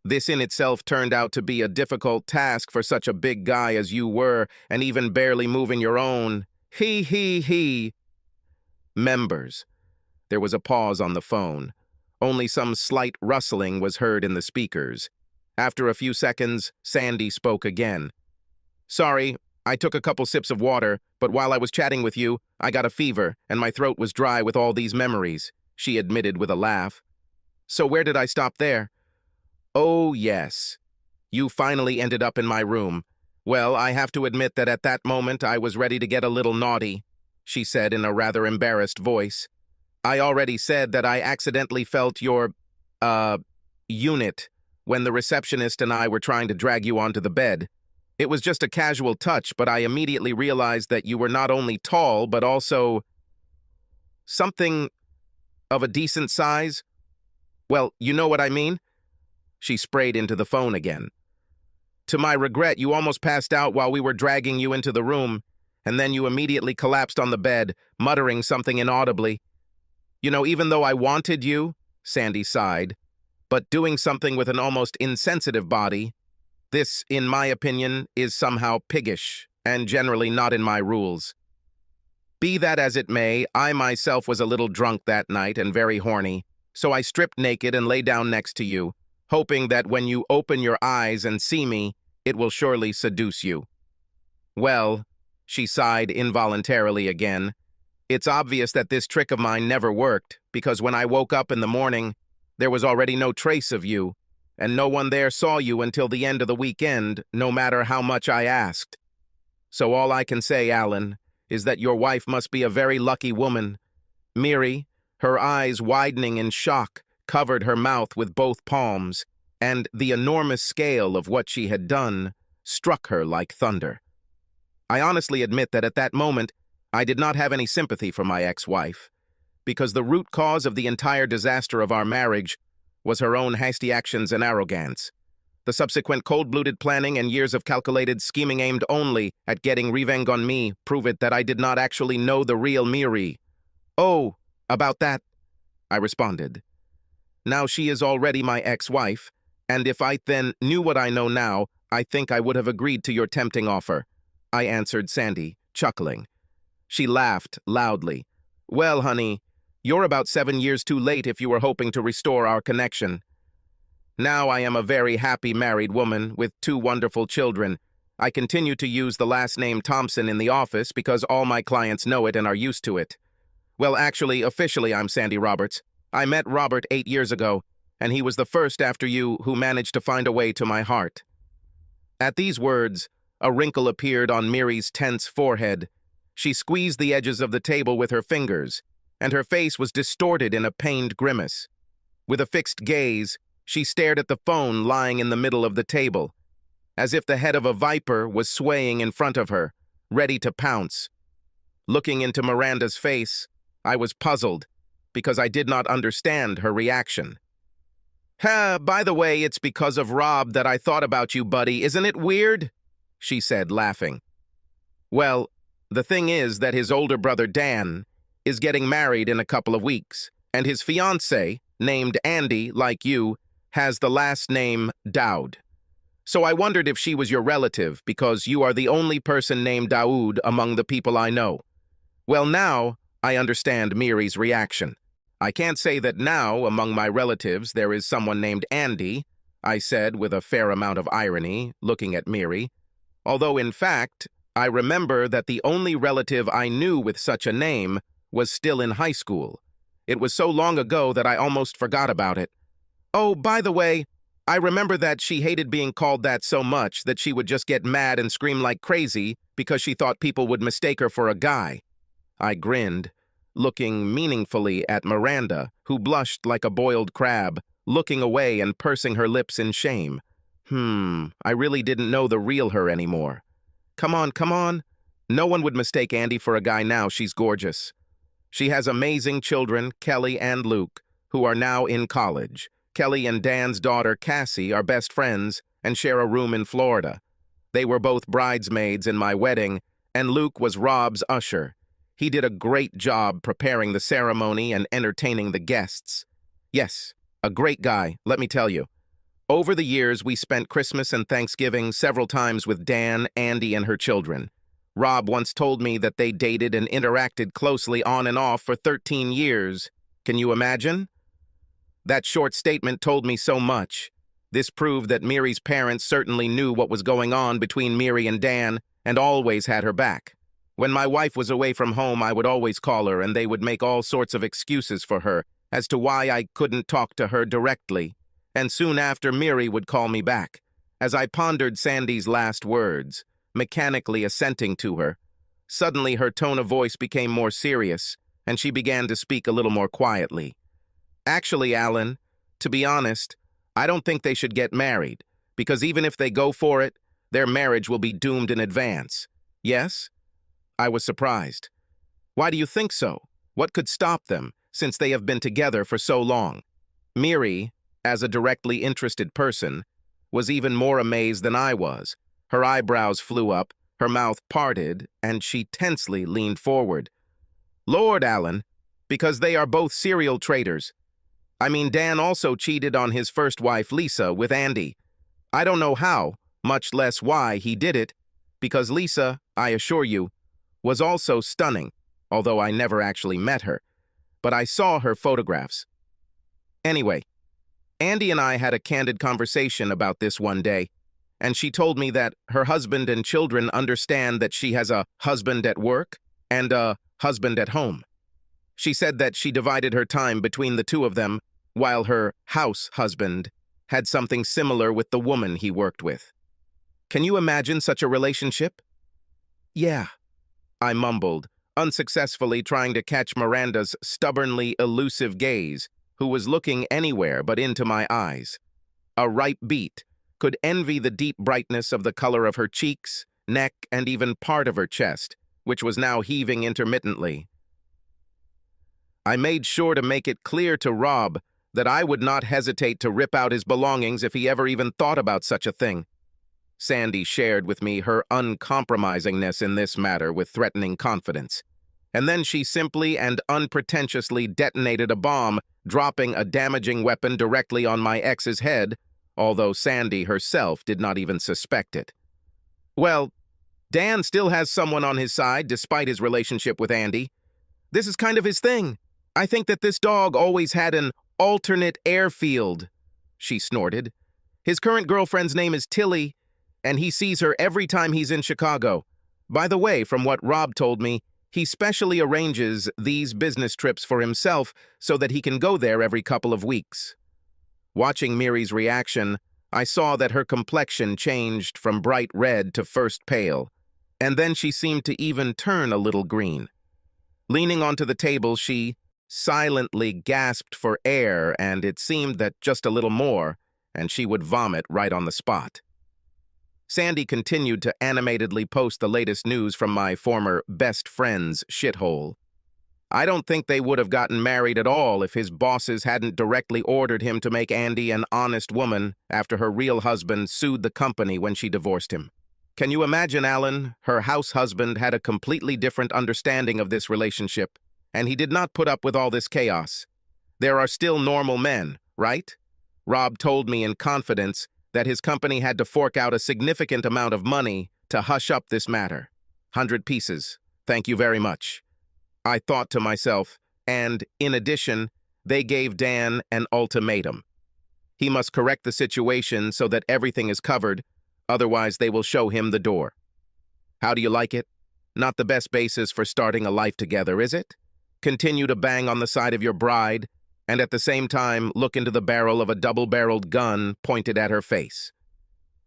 [SPEAKER 1] this in itself turned out to be a difficult task for such a big guy as you were, and even barely moving your own. He. Members. There was a pause on the phone. Only some slight rustling was heard in the speakers. After a few seconds, Sandy spoke again. "Sorry, I took a couple sips of water, but while I was chatting with you, I got a fever, and my throat was dry with all these memories," she admitted with a laugh. "So where did I stop there?" "Oh, yes. You finally ended up in my room. Well, I have to admit that at that moment I was ready to get a little naughty," she said in a rather embarrassed voice. "I already said that I accidentally felt your, unit when the receptionist and I were trying to drag you onto the bed. It was just a casual touch, but I immediately realized that you were not only tall, but also something of a decent size. Well, you know what I mean?" She sprayed into the phone again. "To my regret, you almost passed out while we were dragging you into the room, and then you immediately collapsed on the bed, muttering something inaudibly. You know, even though I wanted you," Sandy sighed, "but doing something with an almost insensitive body, this, in my opinion, is somehow piggish, and generally not in my rules. Be that as it may, I myself was a little drunk that night and very horny, so I stripped naked and lay down next to you, hoping that when you open your eyes and see me, it will surely seduce you. Well," she sighed involuntarily again, "it's obvious that this trick of mine never worked, because when I woke up in the morning, there was already no trace of you, and no one there saw you until the end of the weekend, no matter how much I asked. So all I can say, Alan, is that your wife must be a very lucky woman." Miri, her eyes widening in shock, covered her mouth with both palms, and the enormous scale of what she had done struck her like thunder. I honestly admit that at that moment, I did not have any sympathy for my ex-wife, because the root cause of the entire disaster of our marriage was her own hasty actions and arrogance. The subsequent cold-blooded planning and years of calculated scheming aimed only at getting revenge on me prove it that I did not actually know the real Miri. "Oh, about that," I responded. "Now she is already my ex-wife, and if I then knew what I know now, I think I would have agreed to your tempting offer," I answered Sandy, chuckling. She laughed loudly. "Well, honey, you're about 7 years too late if you were hoping to restore our connection. Now I am a very happy married woman with 2 wonderful children. I continue to use the last name Thompson in the office because all my clients know it and are used to it. Well, actually, officially, I'm Sandy Roberts. I met Robert 8 years ago, and he was the first after you who managed to find a way to my heart." At these words, a wrinkle appeared on Miri's tense forehead. She squeezed the edges of the table with her fingers, and her face was distorted in a pained grimace. With a fixed gaze, she stared at the phone lying in the middle of the table, as if the head of a viper was swaying in front of her, ready to pounce. Looking into Miranda's face, I was puzzled, because I did not understand her reaction. By the way, it's because of Rob that I thought about you, buddy. Isn't it weird?" she said, laughing. "Well, the thing is that his older brother, Dan, is getting married in a couple of weeks, and his fiancée, named Andy, like you, has the last name Daoud. So I wondered if she was your relative because you are the only person named Daoud among the people I know. Well, now I understand Miri's reaction. I can't say that now, among my relatives, there is someone named Andy, I said with a fair amount of irony, looking at Miri. Although, in fact, I remember that the only relative I knew with such a name was still in high school. It was so long ago that I almost forgot about it. Oh, by the way, I remember that she hated being called that so much that she would just get mad and scream like crazy because she thought people would mistake her for a guy. I grinned, looking meaningfully at Miranda, who blushed like a boiled crab, looking away and pursing her lips in shame. I really didn't know the real her anymore. Come on, come on. No one would mistake Andy for a guy now. She's gorgeous. She has amazing children, Kelly and Luke, who are now in college. Kelly and Dan's daughter, Cassie, are best friends and share a room in Florida. They were both bridesmaids in my wedding, and Luke was Rob's usher. He did a great job preparing the ceremony and entertaining the guests. Yes, a great guy, let me tell you. Over the years, we spent Christmas and Thanksgiving several times with Dan, Andy, and her children. Rob once told me that they dated and interacted closely on and off for 13 years. Can you imagine? That short statement told me so much. This proved that Miri's parents certainly knew what was going on between Miri and Dan and always had her back. When my wife was away from home, I would always call her, and they would make all sorts of excuses for her as to why I couldn't talk to her directly. And soon after, Miri would call me back. As I pondered Sandy's last words, mechanically assenting to her, suddenly her tone of voice became more serious, and she began to speak a little more quietly. Actually, Alan, to be honest, I don't think they should get married, because even if they go for it, their marriage will be doomed in advance. Yes? I was surprised. Why do you think so? What could stop them, since they have been together for so long? Miri, as a directly interested person, was even more amazed than I was. Her eyebrows flew up, her mouth parted, and she tensely leaned forward. Lord, Alan, because they are both serial traitors. I mean, Dan also cheated on his first wife, Lisa, with Andy. I don't know how, much less why he did it, because Lisa, I assure you, was also stunning, although I never actually met her. But I saw her photographs. Anyway, Andy and I had a candid conversation about this one day, and she told me that her husband and children understand that she has a husband at work and a husband at home. She said that she divided her time between the two of them, while her house husband had something similar with the woman he worked with. Can you imagine such a relationship? Yeah, I mumbled, unsuccessfully trying to catch Miranda's stubbornly elusive gaze, who was looking anywhere but into my eyes. A ripe beet could envy the deep brightness of the color of her cheeks, neck, and even part of her chest, which was now heaving intermittently. I made sure to make it clear to Rob that I would not hesitate to rip out his belongings if he ever even thought about such a thing. Sandy shared with me her uncompromisingness in this matter with threatening confidence. And then she simply and unpretentiously detonated a bomb, dropping a damaging weapon directly on my ex's head, although Sandy herself did not even suspect it. Well, Dan still has someone on his side despite his relationship with Andy. This is kind of his thing. I think that this dog always had an alternate airfield, she snorted. His current girlfriend's name is Tilly, and he sees her every time he's in Chicago. By the way, from what Rob told me, he specially arranges these business trips for himself so that he can go there every couple of weeks. Watching Miri's reaction, I saw that her complexion changed from bright red to first pale, and then she seemed to even turn a little green. Leaning onto the table, she silently gasped for air, and it seemed that just a little more, and she would vomit right on the spot. Sandy continued to animatedly post the latest news from my former best friend's shithole. I don't think they would have gotten married at all if his bosses hadn't directly ordered him to make Andy an honest woman after her real husband sued the company when she divorced him. Can you imagine, Alan? Her house husband had a completely different understanding of this relationship, and he did not put up with all this chaos. There are still normal men, right? Rob told me in confidence that his company had to fork out a significant amount of money to hush up this matter. 100 pieces. Thank you very much. I thought to myself, and, in addition, they gave Dan an ultimatum. He must correct the situation so that everything is covered, otherwise they will show him the door. How do you like it? Not the best basis for starting a life together, is it? Continue to bang on the side of your bride, and at the same time look into the barrel of a double-barreled gun pointed at her face.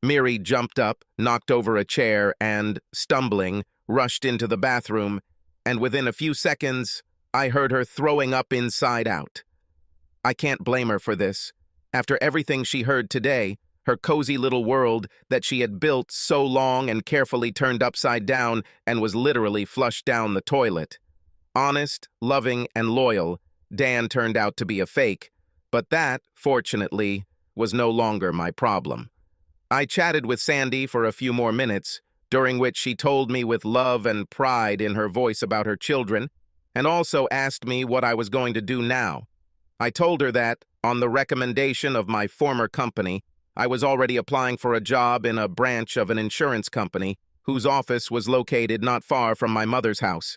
[SPEAKER 1] Miri jumped up, knocked over a chair, and, stumbling, rushed into the bathroom, and within a few seconds, I heard her throwing up inside out. I can't blame her for this. After everything she heard today, her cozy little world that she had built so long and carefully turned upside down and was literally flushed down the toilet. Honest, loving, and loyal, Dan turned out to be a fake, but that, fortunately, was no longer my problem. I chatted with Sandy for a few more minutes, during which she told me with love and pride in her voice about her children, and also asked me what I was going to do now. I told her that, on the recommendation of my former company, I was already applying for a job in a branch of an insurance company whose office was located not far from my mother's house.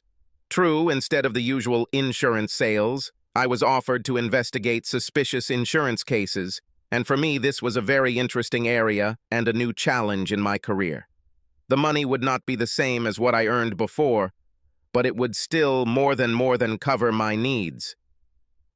[SPEAKER 1] True, instead of the usual insurance sales, I was offered to investigate suspicious insurance cases, and for me this was a very interesting area and a new challenge in my career. The money would not be the same as what I earned before, but it would still more than cover my needs.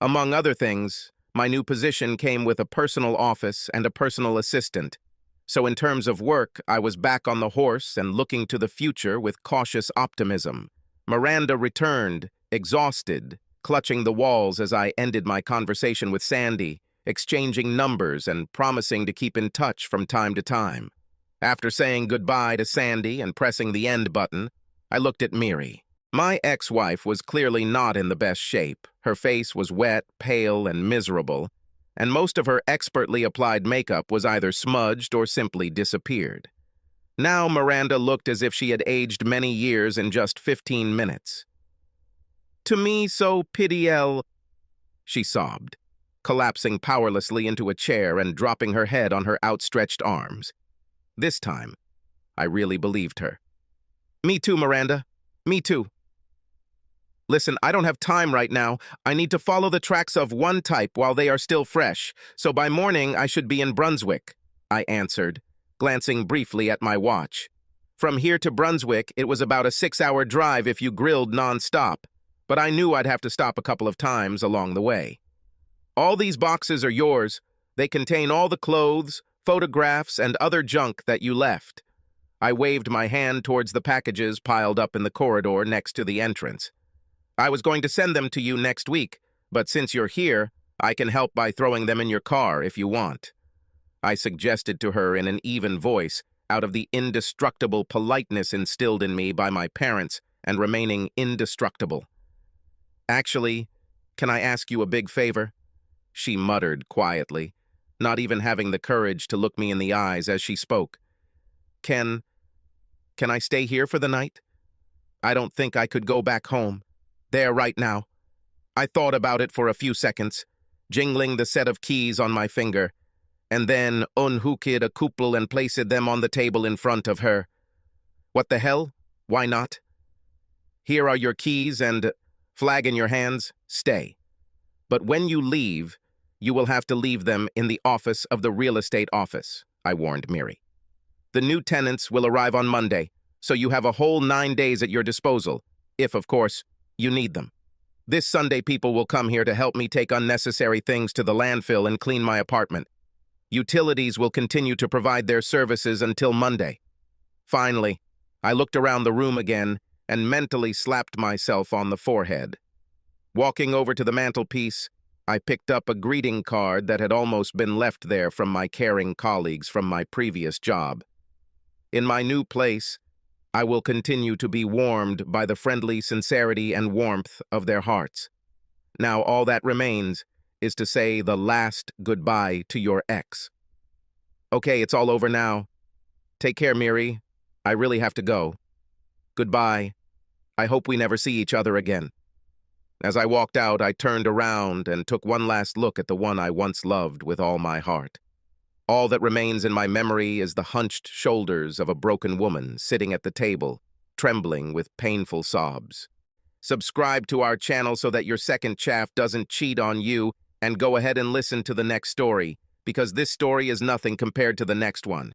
[SPEAKER 1] Among other things, my new position came with a personal office and a personal assistant, so in terms of work, I was back on the horse and looking to the future with cautious optimism. Miranda returned, exhausted, clutching the walls as I ended my conversation with Sandy, exchanging numbers and promising to keep in touch from time to time. After saying goodbye to Sandy and pressing the end button, I looked at Miri. My ex-wife was clearly not in the best shape. Her face was wet, pale, and miserable, and most of her expertly applied makeup was either smudged or simply disappeared. Now Miranda looked as if she had aged many years in just 15 minutes. "To me so pitiel," she sobbed, collapsing powerlessly into a chair and dropping her head on her outstretched arms. This time, I really believed her. "Me too, Miranda. Me too. Listen, I don't have time right now. I need to follow the tracks of one type while they are still fresh, so by morning I should be in Brunswick," I answered, glancing briefly at my watch. From here to Brunswick, it was about a 6-hour drive if you grilled non-stop, but I knew I'd have to stop a couple of times along the way. "All these boxes are yours. They contain all the clothes, photographs, and other junk that you left." I waved my hand towards the packages piled up in the corridor next to the entrance. "I was going to send them to you next week, but since you're here, I can help by throwing them in your car if you want," I suggested to her in an even voice, out of the indestructible politeness instilled in me by my parents and remaining indestructible. "Actually, can I ask you a big favor?" she muttered quietly, not even having the courage to look me in the eyes as she spoke. Can I stay here for the night? I don't think I could go back home. There right now." I thought about it for a few seconds, jingling the set of keys on my finger, and then unhooked a couple and placed them on the table in front of her. "What the hell? Why not? Here are your keys and flag in your hands. Stay. But when you leave, you will have to leave them in the office of the real estate office," I warned Miri. "The new tenants will arrive on Monday, so you have a whole 9 days at your disposal, if, of course, you need them. This Sunday people will come here to help me take unnecessary things to the landfill and clean my apartment. Utilities will continue to provide their services until Monday." Finally, I looked around the room again and mentally slapped myself on the forehead. Walking over to the mantelpiece, I picked up a greeting card that had almost been left there from my caring colleagues from my previous job. In my new place, I will continue to be warmed by the friendly sincerity and warmth of their hearts. Now all that remains is to say the last goodbye to your ex. Okay, it's all over now. Take care, Miri. I really have to go. Goodbye. I hope we never see each other again. As I walked out, I turned around and took one last look at the one I once loved with all my heart. All that remains in my memory is the hunched shoulders of a broken woman sitting at the table, trembling with painful sobs. Subscribe to our channel so that your second chaff doesn't cheat on you, and go ahead and listen to the next story, because this story is nothing compared to the next one.